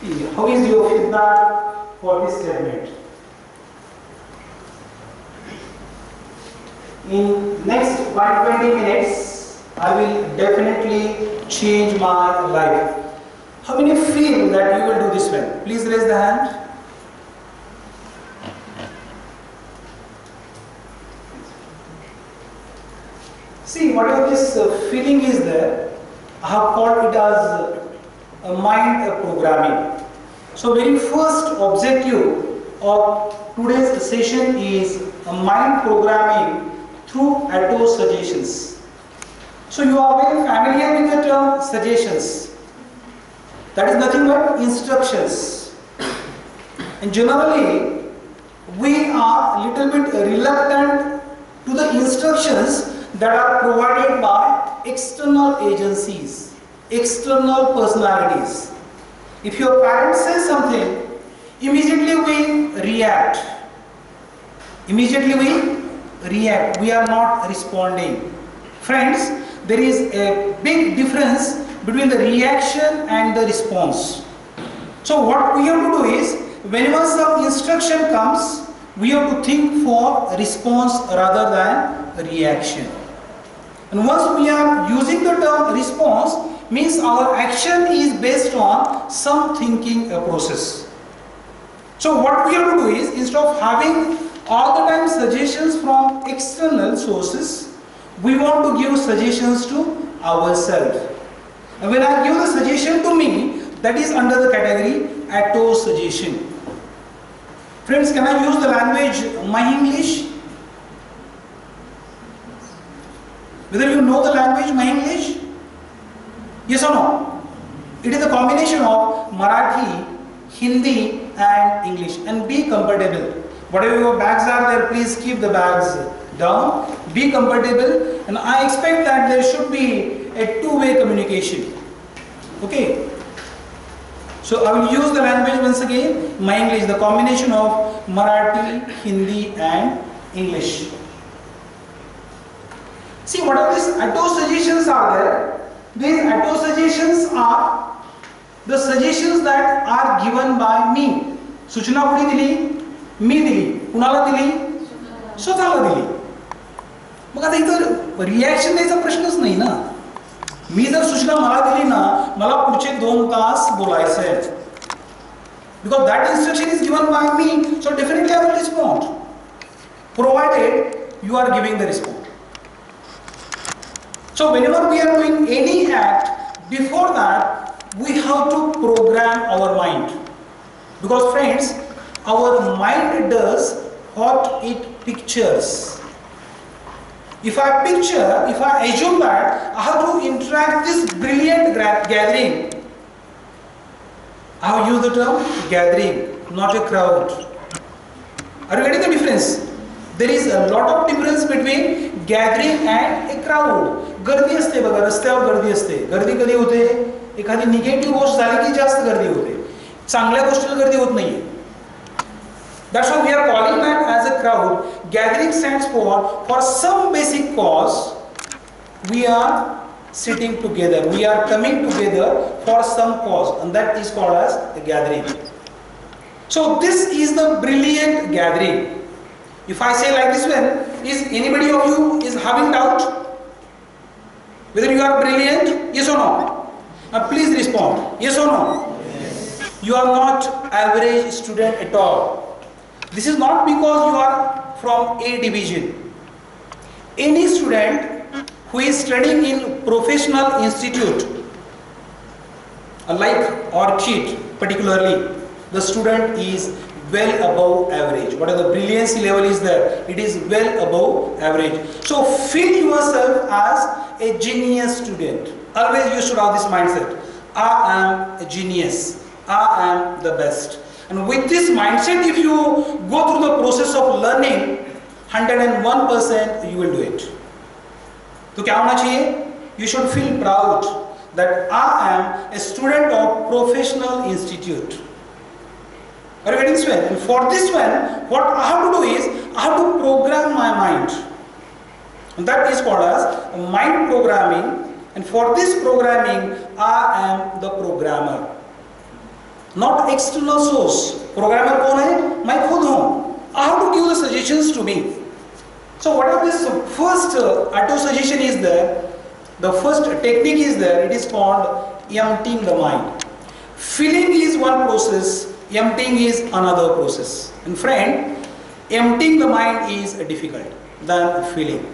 How is your feedback for this statement? In next 120 minutes, I will definitely change my life. How many feel that you will do this one? Please raise the hand. See, whatever this feeling is there, I have called it as mind programming. So very first objective of today's session is mind programming through auto suggestions. So you are very familiar with the term suggestions. That is nothing but instructions. And generally, we are little bit reluctant to the instructions that are provided by external agencies, external personalities. If your parents say something, immediately we react. Immediately we react. We are not responding. Friends, there is a big difference between the reaction and the response. So what we have to do is, whenever some instruction comes, we have to think for response rather than reaction. And once we are using the term response, means our action is based on some thinking process. So what we have to do is, instead of having all the time suggestions from external sources, we want to give suggestions to ourselves. And when I give the suggestion to me, that is under the category auto suggestion. Friends, can I use the language my English? Whether you know the language my English? Yes or no? It is a combination of Marathi, Hindi and English. And be comfortable. Whatever your bags are there, please keep the bags down. Be comfortable. And I expect that there should be a two-way communication. Okay? So I will use the language once again. My English, the combination of Marathi, Hindi and English. See, whatever these auto suggestions are there, these auto suggestions are the suggestions that are given by me. सूचना कुणी दिली? मी दिली. कुणाला दिली? स्वतःला दिली. मग आता इथं रिॲक्शन द्यायचा प्रश्नच नाही ना. मी जर सूचना मला दिली ना, मला पुढचे 2 तास बोलायचं आहे. Because that instruction is given by me, so definitely I will respond. Provided you are giving the response. So whenever we are doing any act, before that we have to program our mind. Because friends, our mind does what it pictures. If I assume that I have to interact this brilliant gathering, I have used the term gathering, not a crowd. Are you getting the difference? There is a lot of difference between gathering and a crowd. गर्दी असते बघा, रस्त्यावर गर्दी असते. गर्दी कधी होते? एखादी निगेटिव्ह गोष्ट झाली की जास्त गर्दी होते. चांगल्या गोष्टीला गर्दी होत नाहीये. That's why we are calling that as a crowd. Gathering stands for some basic cause. We are sitting together. We are coming together for some cause, and that is called as a gathering. So this is the brilliant gathering. If I say like this one, is anybody of you is having doubt whether you are brilliant? Yes or no? Please respond. Yes or no? Yes. You are not average student at all. This is not because you are from A division. Any student who is studying in professional institute, like Orchid particularly, the student is well above average. Whatever the brilliancy level is there, it is well above average. So feel yourself as a genius student. Always you should have this mindset. I am a genius. I am the best. And with this mindset, if you go through the process of learning, 101% you will do it. तो क्या होना चाहिए? You should feel proud that I am a student of professional institute. Are you getting this one? And for this one, what I have to do is, I have to program my mind. And that is called as mind programming. And for this programming, I am the programmer. not external source. Programmer कौन है? मैं खुद हूँ. I have to give the suggestions to me. So what are this first auto suggestion is there? The first technique is there. It is called emptying the mind. Filling is one process. Emptying is another process. And friend, emptying the mind is difficult than filling.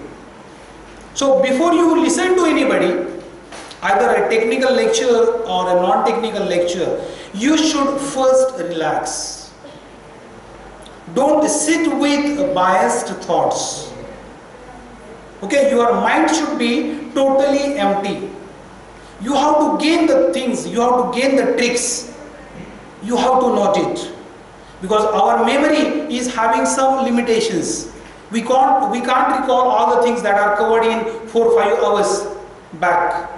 So before you listen to anybody, either a technical lecture or a non-technical lecture, you should first relax. Don't sit with biased thoughts. Okay, your mind should be totally empty. You have to gain the things, you have to gain the tricks, you have to note it. Because our memory is having some limitations. We can't recall all the things that are covered in 4-5 hours back.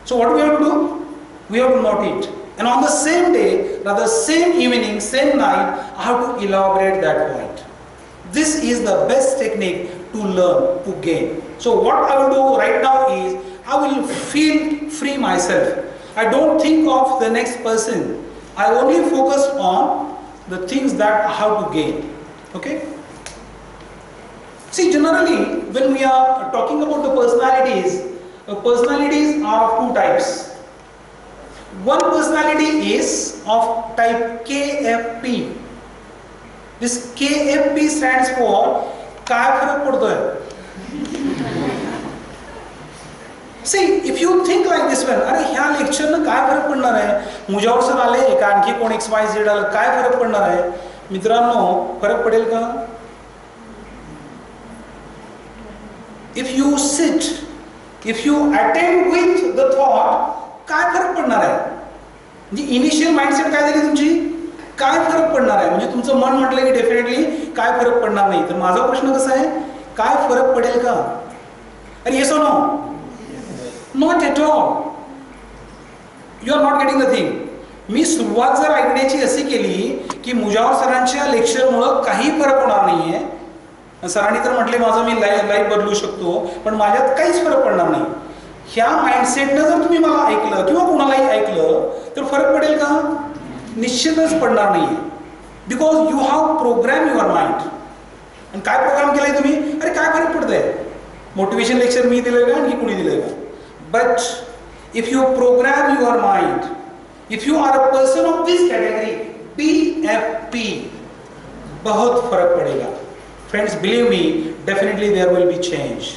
So what do we have to do? We have to note it. And on the same day, rather same evening, same night, I have to elaborate that point. This is the best technique to learn, to gain. So what I will do right now is, I will feel free myself. I don't think of the next person. I only focus on the things that I have to gain. Okay? See, generally, when we are talking about the personalities are of two types. One personality is of type KFP. This KFP stands for काय फरक पड़ता है? See, if you think like this one, अरे ह्या lecture न काय फरक पडणार आहे? मुझ्यावर सर आले, एक आणखी कोण XYZ आलं, काय फरक पडणार आहे? मित्रांनो, फरक पडेल का? If you sit, if you attend with the thought, काय फरक पडणार आहे? म्हणजे इनिशियल माइंडसेट काय झाली तुमची? काय फरक पडणार आहे? म्हणजे तुमचं मन म्हटलं की डेफिनेटली काय फरक पडणार नाही. तर माझा प्रश्न कसा आहे? काय फरक पडेल का? अरे yes or no? Not at all. You are not getting the thing. मी सुरुवात जर ऐकण्याची अशी केली की मुजावर सरांच्या लेक्चरमुळं काही फरक होणार नाहीये, सरांनी तर म्हटले माझं मी लाईफ बदलू शकतो, पण माझ्यात काहीच फरक पडणार नाही, ह्या माइंडसेटनं जर तुम्ही मला ऐकलं किंवा कोणालाही ऐकलं तर फरक पडेल का? निश्चितच पडणार नाहीये. Because you have program your mind. आणि काय प्रोग्राम केलाय तुम्ही? अरे काय फरक पडतंय? मोटिवेशन लेक्चर मी दिलंय का आणखी कुणी दिलंय का? But if you program your mind, if you are a person of this category PFP, बहुत फर्क पड़ेगा. Friends, believe me, definitely there will be change.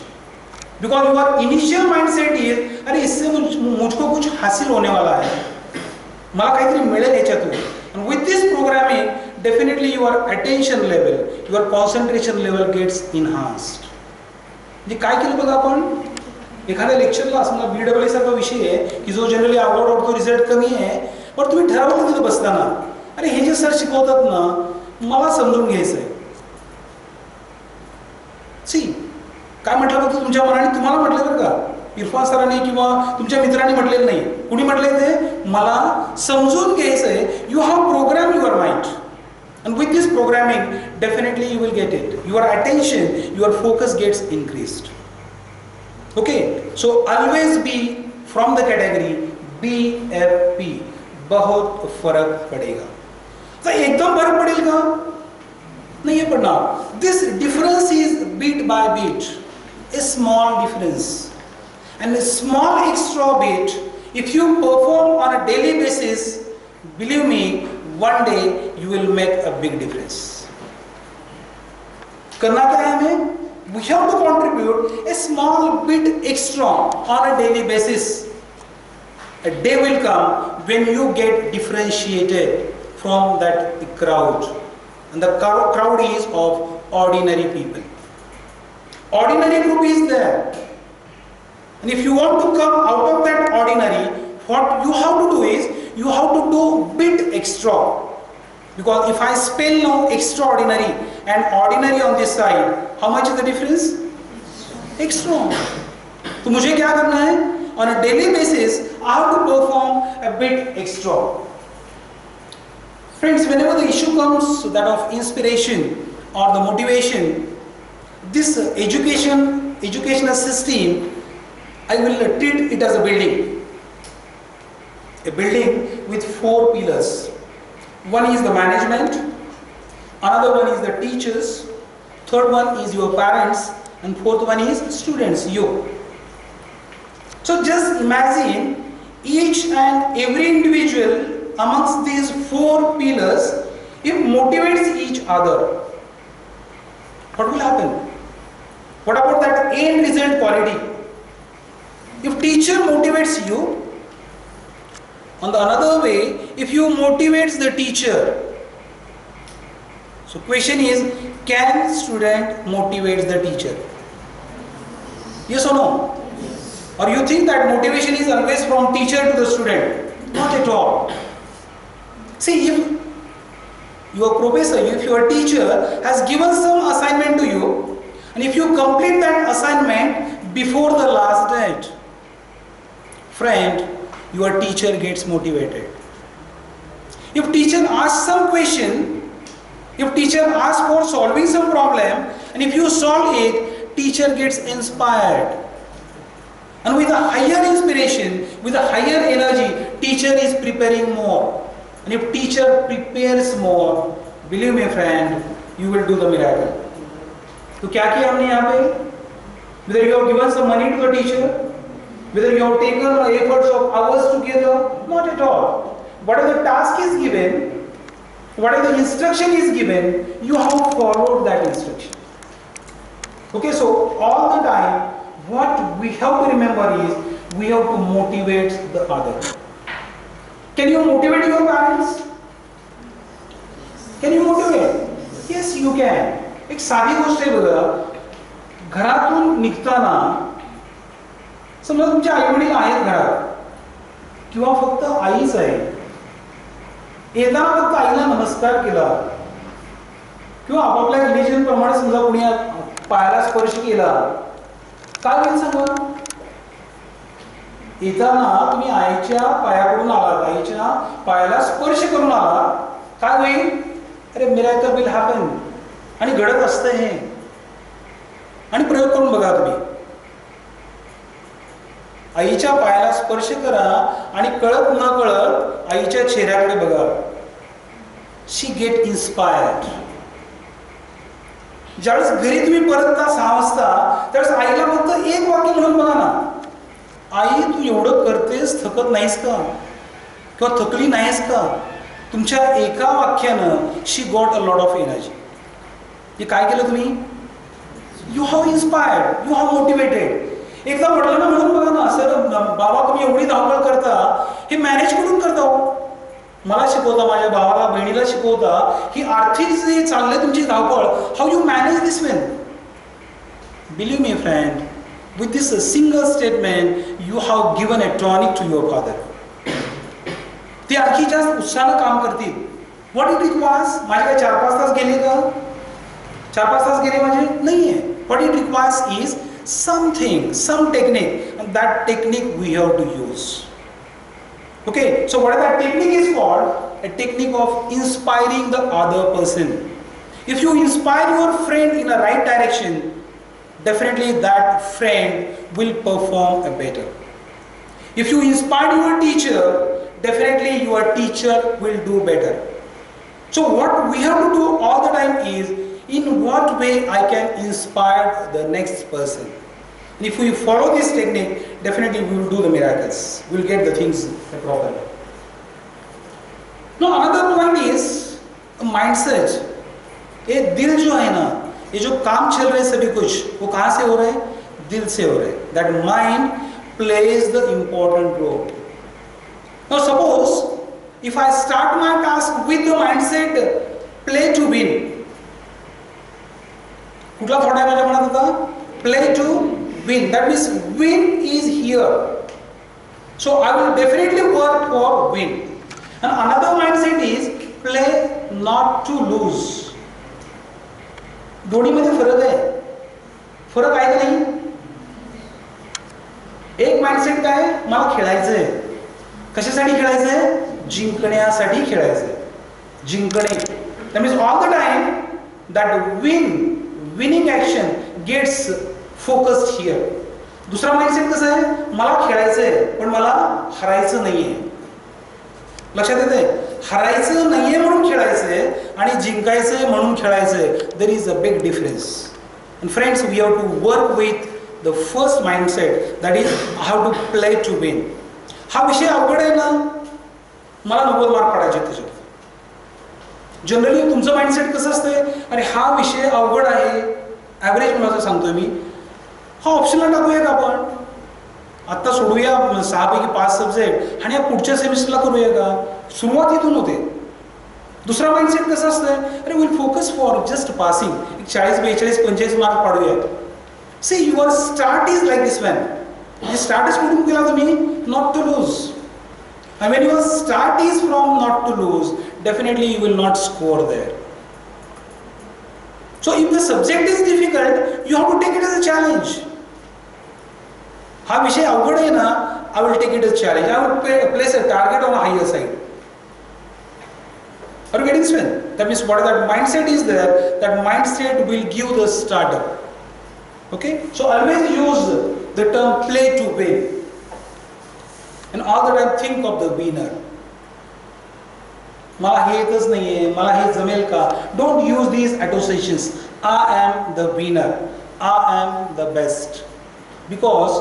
Because your initial mindset is, अरे इससे मुझको कुछ हासिल होने वाला है, मला काहीतरी मिळेल याच्यातून. And with this programming, definitely your attention level, your concentration level gets enhanced. म्हणजे काय केलं बघा आपण? एखाद्या लेक्चरला समजा BWA सारखा विषय आहे की जो जनरली आवड वाटतो, रिझल्ट कमी आहे, पण तुम्ही ठरवलं तिथं बसताना, अरे हे जे सर शिकवतात ना, मला समजून घ्यायचं आहे. सी काय म्हटलं बघ, तुमच्या मनाने तुम्हाला म्हटलं बरं का, इरफान सरांनी किंवा तुमच्या मित्रांनी म्हटलेलं नाही, कुणी म्हटलंय ते? मला समजून घ्यायचं आहे. You have program your mind, and with this programming definitely you will get it. Your attention, your focus gets increased. Okay, so always be from the category BFP. बहुत फर्क पड़ेगा. तो एकदम फर्क पड़ेगा का? नहीं ये पढ़ना. This difference is bit by bit, a small difference, and a small extra bit. If you perform on a daily basis, believe me, one day you will make a big difference. करना क्या है हमें? We have to contribute a small bit extra on a daily basis. A day will come when you get differentiated from that crowd, and the crowd is of ordinary people. Ordinary group is there, and if you want to come out of that ordinary, what you have to do is you have to do bit extra. Because if I spell now extraordinary and ordinary on this side, how much is the difference? Extra. तो मुझे क्या करना है? On a daily basis, I have to perform a bit extra. Friends, whenever the issue comes that of inspiration or the motivation, this educational system, I will treat it as a building. A building with 4 pillars. One is the management, another one is the teachers, third one is your parents, and fourth one is students, you. So just imagine each and every individual amongst these 4 pillars, if motivates each other, what will happen? What about that end result quality? If teacher motivates you, on the another way, if you motivates the teacher, so question is, can student motivate the teacher? Yes or no? Or you think that motivation is always from teacher to the student? Not at all. See, if your professor, if your teacher has given some assignment to you, and if you complete that assignment before the last date, friend, your teacher gets motivated. If teacher asks some question, if teacher asks for solving some problem, and if you solve it, teacher gets inspired. And with a higher inspiration, with a higher energy, teacher is preparing more. And if teacher prepares more, believe me friend, you will do the miracle. तो क्या किया हमने यहाँ पे? Whether you have given some money to the teacher, whether you have taken efforts of hours together, not at all. Whatever the task is given, whatever the instruction is given, you have followed that instruction. Okay, so all the time, what we have to remember is, we have to motivate the other. Can you motivate your parents? Can you motivate? Yes, you can. एक साधी गोष्ट आहे बघा, घरातून निघताना समजा तुमचे आई वडील आहेत घरात किंवा फक्त आईच आहे, येताना फक्त आईला नमस्कार केला किंवा आपापल्या रिलीजन प्रमाणे समजा कोणी पायाला स्पर्श केला, काय होईल सांगा? येताना तुम्ही आईच्या पायाकडून आलात, आईच्या पायाला स्पर्श करून आला, काय होईल? अरे मिराकल विल हॅपन. आणि घडत असतं हे. आणि प्रयोग करून बघा तुम्ही, आईच्या पायाला स्पर्श करा आणि कळत न कळत आईच्या चेहऱ्याकडे बघा. She get inspired. ज्यावेळेस घरी तुम्ही परतता 6 वाजता, त्यावेळेस आईला फक्त एक वाक्य म्हणून बघा ना, आई तू एवढं करतेस, थकत नाहीस का? किंवा थकली नाहीस का? तुमच्या एका वाक्यानं she got a lot of energy. हे काय केलं तुम्ही? You have inspired, you have motivated. एकदा वडिलांना म्हणून बघा ना, सर बाबा तुम्ही एवढी धावपळ करता, हे मॅनेज कुठून करता हो? मला शिकवता, माझ्या भावाला बहिणीला शिकवता, ही आर्थिक जे चाललंय तुमची धावपळ, how you manage this well? Believe me friend, with this single statement you have given a tonic to your father. ते आणखी जास्त उत्साहानं काम करतील. What it requires? माझे काय 4-5 तास गेले का? 4-5 तास गेले माझे? नाहीये. What it requires is something, some technique, and that technique we have to use. Okay, so what that technique is called? A technique of inspiring the other person. If you inspire your friend in a right direction, definitely that friend will perform better. If you inspire your teacher, definitely your teacher will do better. So what we have to do all the time is, in what way I can inspire the next person. And if we follow this technique, definitely we will do the miracles. We will get the things properly. Now another point is a mindset. ये दिल जो है ना, ये जो काम चल रहे सभी कुछ, वो कहाँ से हो रहे हैं? दिल से हो रहे हैं. That mind plays the important role. Now suppose if I start my task with the mindset play to win. कुठला थॉट आहे माझ्या मनात होता? Play to win. That means win is here. So I will definitely work for win. And another mindset is play not to lose. दोन्हीमध्ये फरक आहे. फरक आहे का नाही? एक माइंडसेट काय? मला खेळायचंय. कशासाठी खेळायचंय? जिंकण्यासाठी खेळायचंय. जिंकणे. That means all the time that winning action gets focused here. दुसरा माइंडसेट कसा आहे? मला खेळायचंय पण मला हरायचं नाहीये. लक्षात येते? हरायचं नाहीये म्हणून खेळायचंय आणि जिंकायचंय म्हणून खेळायचंय. There is a big difference. And friends, we have to work with the first mindset, that is how to play to win. हा विषय अवघड आहे ना, मला 90 मार्क पडायचे त्याच्यात. जनरली तुमचं माइंडसेट कसं असतंय, अरे हा विषय अवघड आहे, ॲव्हरेज मुलाचं सांगतोय मी, हा ऑप्शनला टाकूया का आपण, आत्ता सोडूया 6 पैकी 5 सब्जेक्ट आणि या पुढच्या सेमिस्टरला करूया का. सुरुवात इथून होते. दुसरा माइंडसेट कसं असतंय, अरे will focus for just passing, 40, 42, 45 mark पाडूया. See your start is like this one. म्हणजे स्टार्टच कुठून केला तुम्ही, not to lose. And when your start is from not to lose, definitely you will not score there. So if the subject is difficult, you have to take it as a challenge. हा विषय अवघड आहे ना, I will take it as a challenge. I will place a target on a higher side. Are you getting this? That means what that mindset is there, that mindset will give the starter. Okay? So always use the term play to win. And all the time think of the winner. मला हे येतच नाहीये, मला हे जमेल का. Don't use these associations. I am the winner. I am the best. Because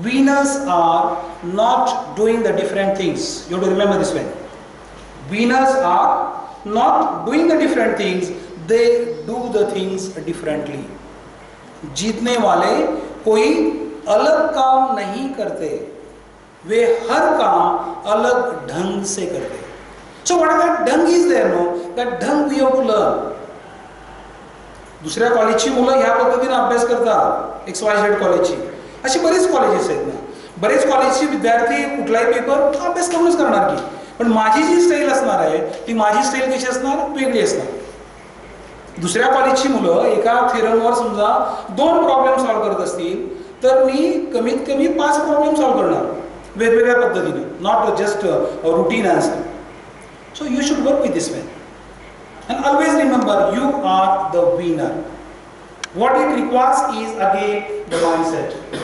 winners are not doing the different things. You have to remember this one. Winners are not doing the different things. They do the things differently. जीतने वाले कोई अलग काम नहीं करते, वे हर काम अलग ढंग से करते. सो व्हाट दैट ढंग इज देयर, नो दैट ढंग वी हैव टू लर्न. दुसऱ्या कॉलेजची मुलं ह्या पद्धतीने अभ्यास करतात, XYZ कॉलेजची, अशी बरीच कॉलेजेस आहेत ना. बरेच कॉलेजचे विद्यार्थी कुठलाही पेपर अभ्यास करूनच करणार की, पण माझी जी स्टाईल असणार आहे ती माझी स्टाईल कशी असणार, वेगळी असणार. दुसऱ्या कॉलेजची मुलं एका थेरमवर समजा 2 प्रॉब्लेम सॉल्व्ह करत असतील, तर मी कमीत कमी 5 प्रॉब्लेम सॉल्व्ह करणार वेगवेगळ्या पद्धतीने, not just routine answer. So you should work with this way and always remember you are the winner. What it requires is again the mindset.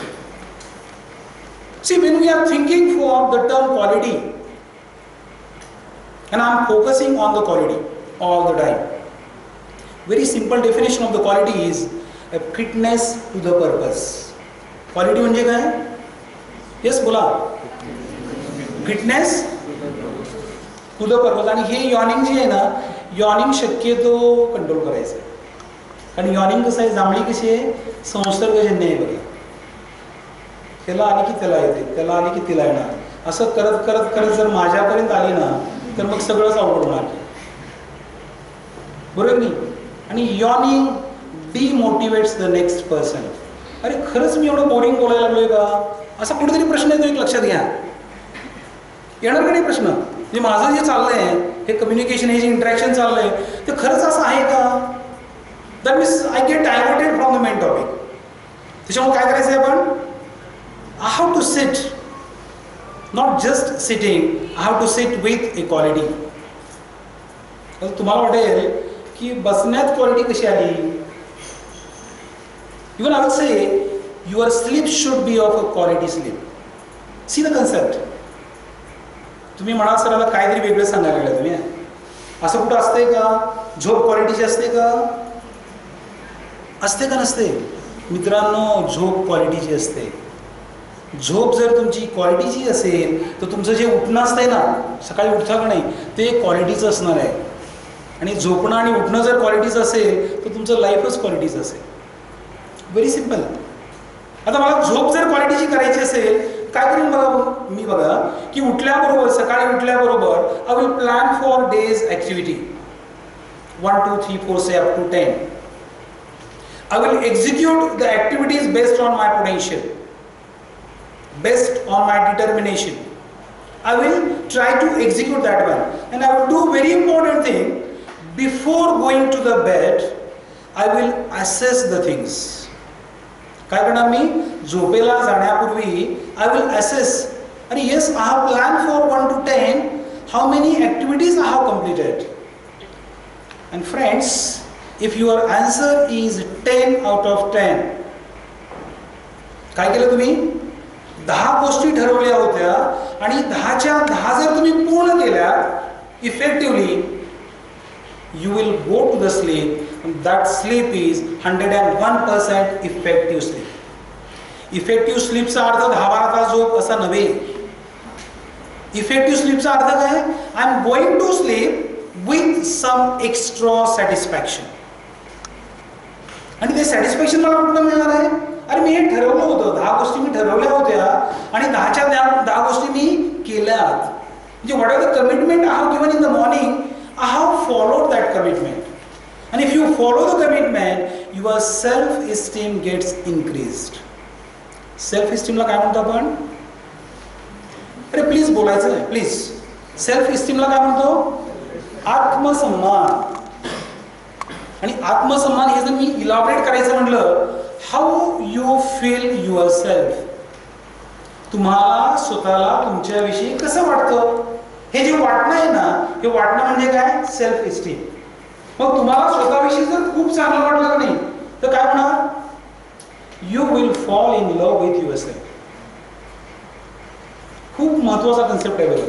See when we are thinking for the term quality, and I am focusing on the quality all the time. Very simple definition of the quality is a fitness to the purpose. Quality म्हणजे काय? Yes, बोला. Fitness to the purpose. आणि हे yawning जे आहे ना, yawning शक्यतो control करायचं आहे. कारण यॉर्निंग कसं आहे, जांभळी कशी आहे, संसर्गजन्य आहे बघा. त्याला आली की त्याला येते, त्याला आली की तिला येणार, असं करत करत करत जर माझ्यापर्यंत आली ना, तर मग सगळंच अवघड होणार, बरोबर नाही. आणि यॉर्निंग डिमोटिवेट्स द नेक्स्ट पर्सन. अरे खरंच मी एवढं बोरिंग बोलायला लागलोय का, असा कुठेतरी प्रश्न येतो, एक लक्षात घ्या. येणार का नाही प्रश्न, जे माझं जे चाललंय हे कम्युनिकेशन, हे जे इंटरॅक्शन चाललंय ते खरंच असं आहे का. That means I get diverted from the main topic. त्याच्यामुळे काय करायचं आहे आपण, I have to sit, not just sitting, I have to sit with a quality. तुम्हाला वाटेल की बसण्यात क्वालिटी कशी आली. Even I will say your sleep should be of a quality sleep. See the concept. तुम्ही म्हणाल सर आता काहीतरी वेगळं सांगायला लागलं तुम्ही, असं कुठं असतंय का, झोप क्वालिटीची असते का, असते का नसते. मित्रांनो, झोप क्वालिटीची असते. झोप जर तुमची क्वालिटीची असेल तर तुमचं जे उठणं असतंय ना, सकाळी उठता का नाही, ते क्वालिटीचं असणार आहे. आणि झोपणं आणि उठणं जर क्वालिटीचं असेल तर तुमचं लाईफच क्वालिटीचं असेल. Very simple. आता मला झोप जर क्वालिटीची करायची असेल, काय करेन बघा मी, बघा की उठल्याबरोबर, सकाळी उठल्याबरोबर I will plan for days activity 1 2 3 4 say up to 10. I will execute the activities based on my potential, based on my determination. I will try to execute that one, and I will do very important thing. Before going to the bed, I will assess the things. काय करणार मी, झोपेला जाण्यापूर्वी I will assess, अरे yes I have plan for 1 to 10, how many activities I have completed. And friends, if your answer is 10 out of 10, काय केलं तुम्ही, 10 गोष्टी ठरवल्या होत्या आणि 10च्या 10 जर तुम्ही पूर्ण केल्या effectively, you will go to the sleep, and that sleep is 101% effective sleep. Effective स्लीपचा अर्थ 10-12 तास झोप असा नव्हे. इफेक्टिव्ह स्लीपचा अर्थ काय? I am going to sleep with some extra satisfaction. आणि ते सॅटिस्फॅक्शन मला कुठं मिळणार आहे? अरे मी हे ठरवलं होतं, 10 गोष्टी मी ठरवल्या होत्या आणि 10च्या 10 गोष्टी मी केल्यात. म्हणजे what are the commitment I have given in the morning, I have followed that commitment. And if you follow the commitment, your self-esteem gets increased. Self-esteem ला काय म्हणतो आपण? अरे प्लीज बोलायचं आहे, प्लीज. Self-esteem ला काय म्हणतो? आत्मसन्मान. आणि आत्मसन्मान हे जर मी इलॅबोरेट करायचं म्हटलं, how you feel your self. तुम्हाला स्वतःला तुमच्याविषयी कसं वाटतं? हे जे वाटणं आहे ना, हे वाटणं म्हणजे काय? Self esteem. मग तुम्हाला स्वतःविषयी जर खूप चांगलं वाटलं का नाही, तर काय होणार? You will fall in love with your self. खूप महत्वाचा कन्सेप्ट आहे बघा.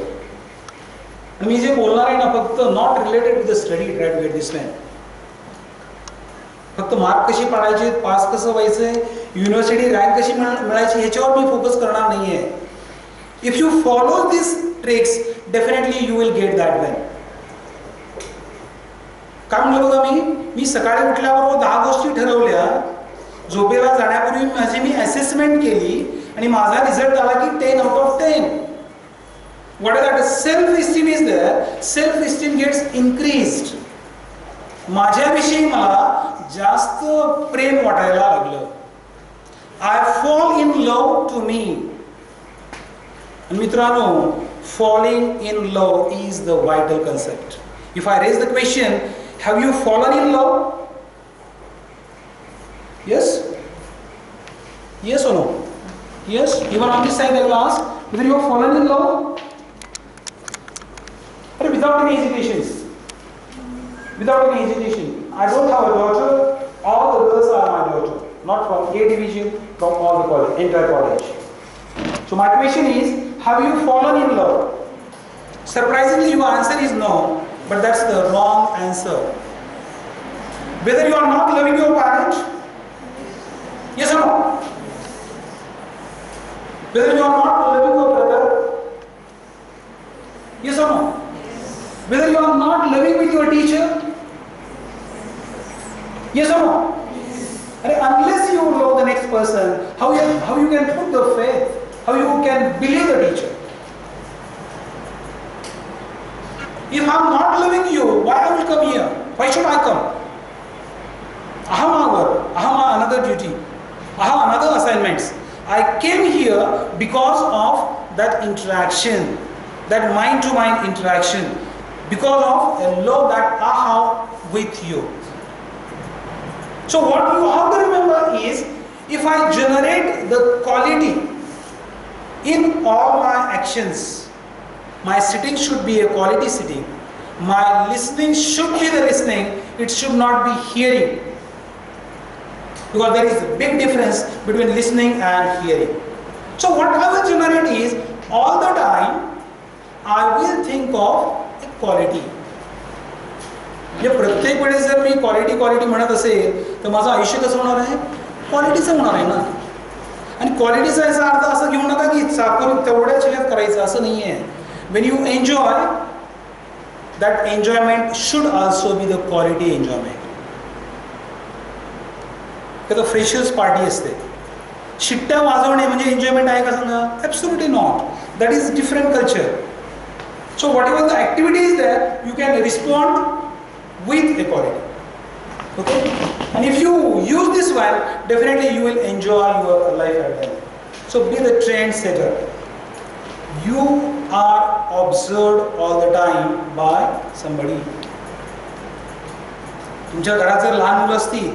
आणि मी जे बोलणार आहे ना, फक्त not related with the study, try to get this man. फक्त मार्क कशी पाडायचे, पास कसं व्हायचंय, युनिव्हर्सिटी रँक कशी मिळायची, ह्याच्यावर मी फोकस करणार नाहीये. If you follow this tricks, definitely you will get that well. काय म्हणलं बघा, मी सकाळी उठल्याबरोबर 10 गोष्टी ठरवल्या, झोपेला जाण्यापूर्वी मी असेसमेंट केली आणि माझा रिझल्ट आला की 10 out of 10. What is that? Self-esteem is there. Self-esteem gets increased. माझ्याविषयी मला जास्त प्रेम वाटायला लागलं. I fall in love to me. मित्रांनो, falling in love is the vital concept. If I raise the question, have you fallen in love? Yes? Yes or no? Yes? Even on this side I will ask whether you have fallen in love? Without any hesitations. Without any hesitation. I don't have a daughter. All the girls are my daughter. Not from A division, from all the college, entire college. So my question is, have you fallen in love? Surprisingly, your answer is no, but that's the wrong answer. Whether you are not loving your parent, yes or no? Whether you are not loving your brother, yes or no? Whether you are not loving with your teacher, yes or no? Unless you love the next person, how you can put the faith? How you can believe the teacher? If I am not loving you, why I will come here? Why should I come? I have my work, I have my another duty, I have another assignments. I came here because of that interaction, that mind-to-mind interaction, because of the love that I have with you. So what you have to remember is, if I generate the quality in all my actions, my sitting should be a quality sitting, my listening should be the listening, it should not be hearing, because there is a big difference between listening and hearing. So what I will generate is, all the time I will think of a quality. म्हणजे प्रत्येक वेळेस जर मी quality म्हणत असेल, तर माझं आयुष्य कसं होणार आहे? क्वालिटीचं होणार आहे ना. आणि क्वालिटीचा याचा अर्थ असं घेऊ नका की चाकून तेवढ्याच ह्याच्यात करायचं, असं नाही आहे. When you enjoy, that enjoyment should also be the quality enjoyment. तर फ्रेशर्स पार्टी असते, शिट्ट्या वाजवणे म्हणजे एन्जॉयमेंट आहे का सांगा? Absolutely not. That is different culture. So whatever the activity is that, you can respond with a quality. Okay? And if you use this one, definitely you will enjoy your life at the end. So be the trendsetter. You are observed all the time by somebody. तुमच्या घरात जर लहान मुलं असतील,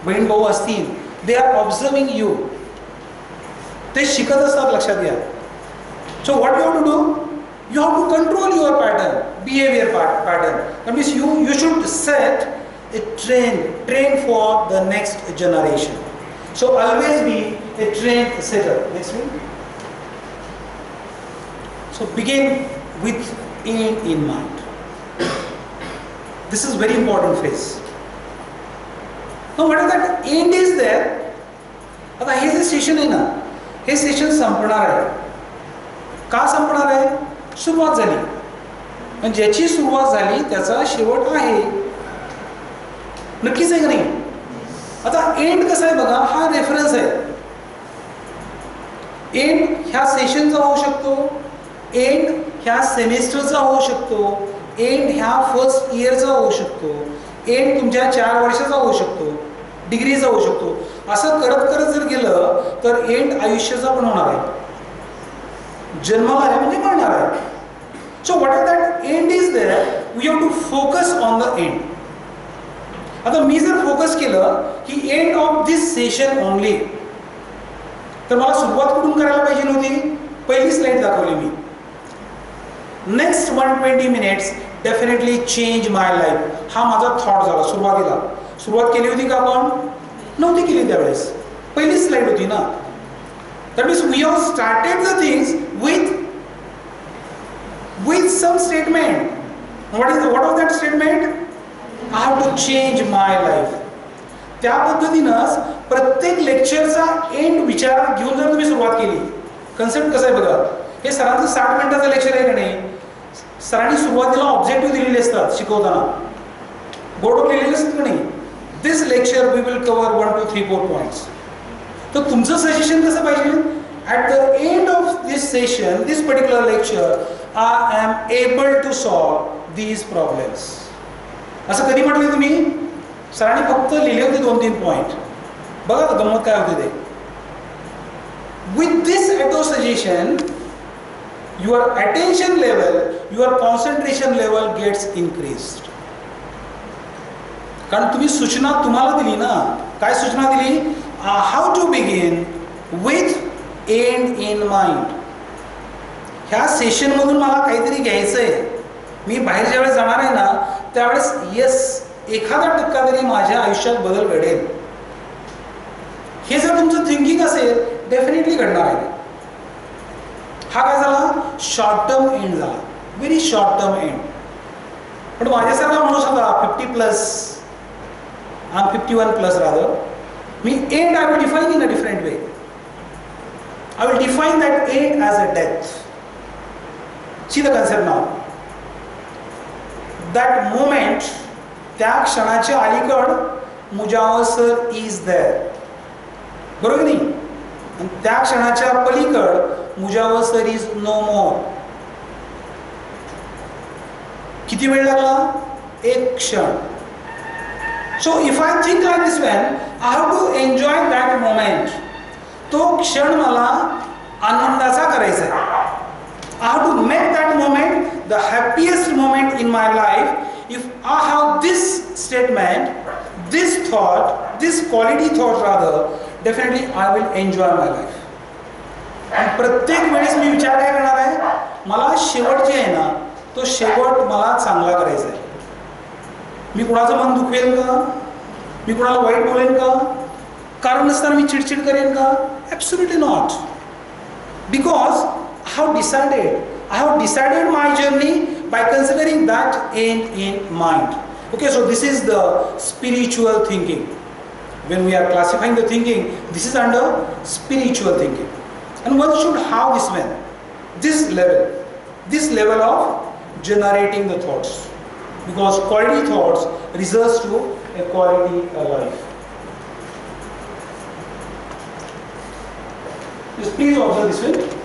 बहीण भाऊ असतील, they are observing you. ते शिकत असतात, लक्षात घ्या. So what you have to do? You have to control your pattern, behavior pattern. That means you should set a train for the next generation. So always be a trend setter. Next one. So begin with end in mind. This is very important phrase. Now what is that end is there? आता हे जे session आहे ना, हे session संपणार आहे. का संपणार आहे? सुरुवात झाली. पण ज्याची सुरुवात झाली त्याचा शेवट आहे. नक्कीच आहे का नाही? आता एंड कसं आहे बघा, हा रेफरन्स आहे. एंड ह्या सेशनचा होऊ शकतो, एंड ह्या सेमिस्टरचा होऊ शकतो, एंड ह्या फर्स्ट इयरचा होऊ शकतो, एंड तुमच्या 4 वर्षाचा होऊ शकतो, डिग्रीचा होऊ शकतो. असं करत करत जर गेलं तर एंड आयुष्याचा पण होणार आहे. जन्माला आहे म्हणजे मरणार आहे. So what is that end is there, we have to focus on the end. आता मी जर फोकस केलं की end of this session only, तर मला सुरुवात कुठून करायला पाहिजे नव्हती? पहिली स्लाइड दाखवली मी. Next 120 minutes definitely change my life. हा माझा थॉट झाला सुरुवातीला. सुरुवात केली होती का आपण? नव्हती केली त्यावेळेस. पहिली स्लाइड होती ना. That means we have started the things with some statement. What was that statement? I have to change my life. त्या पद्धतीनंच प्रत्येक लेक्चरचा एंड विचार घेऊन जर तुम्ही सुरुवात केली. कन्सेप्ट कसं आहे बघा, हे सरांचं 60 मिनिटाचं लेक्चर आहे का नाही, सरांनी सुरुवातीला ऑब्जेक्टिव्ह दिलेले असतात शिकवताना, बोर्डवर लिहिलेले असतात का नाही. This lecture we will cover 1 2 3 4 points. तर तुमचं सजेशन कसं पाहिजे? At the end of this session, this particular lecture, I am able to solve these problems. असं कधी म्हटलं तुम्ही? सरांनी फक्त लिहिले होते 2-3 पॉइंट. बघा गंमत काय होते ते. With this auto suggestion your attention level, your concentration level gets increased. कारण तुम्ही सूचना तुम्हाला दिली ना. काय सूचना दिली? How to begin with end in mind. ह्या सेशन मधून मला काहीतरी घ्यायचंय. मी बाहेर ज्यावेळेस जाणार आहे ना, त्यावेळेस येस, एखादा टक्का तरी माझ्या आयुष्यात बदल घडेल. हे जर तुमचं थिंकिंग असेल, डेफिनेटली घडणार आहे. हा काय झाला? शॉर्ट टर्म एंड झाला. Very short term and. पण माझ्यासारखा माणूस होता 50+ and 51+ rather. Me end I will define in a different way. I will define that end as a death. See the concept now. That moment, त्या क्षणाच्या अलीकड मुजावसर is there. बरोबर नाही? आणि त्या क्षणाच्या पलीकड मुजावसर is no more. किती वेळ लागला? एक क्षण. So if I think like this one, I have to enjoy that moment. तो क्षण मला आनंदाचा करायचा आहे. I have to make that moment the happiest moment in my life. If I have this statement, this thought, this quality thought rather, definitely I will enjoy my life. आणि प्रत्येक वेळेस मी विचार काय करणार आहे? मला शेवट जे आहे ना, तो शेवट मला चांगला करायचा आहे. मी कुणाचं मन दुखवेल का? मी कुणाला वाईट बोलेन का? कारण नसताना मी चिडचिड करेन का? Absolutely not. Because I have decided my journey by considering that end in mind. Okay, so this is the spiritual thinking. When we are classifying the thinking, this is under spiritual thinking. And one should have this level of generating the thoughts. Because quality thoughts results to a quality life. Just please observe this way.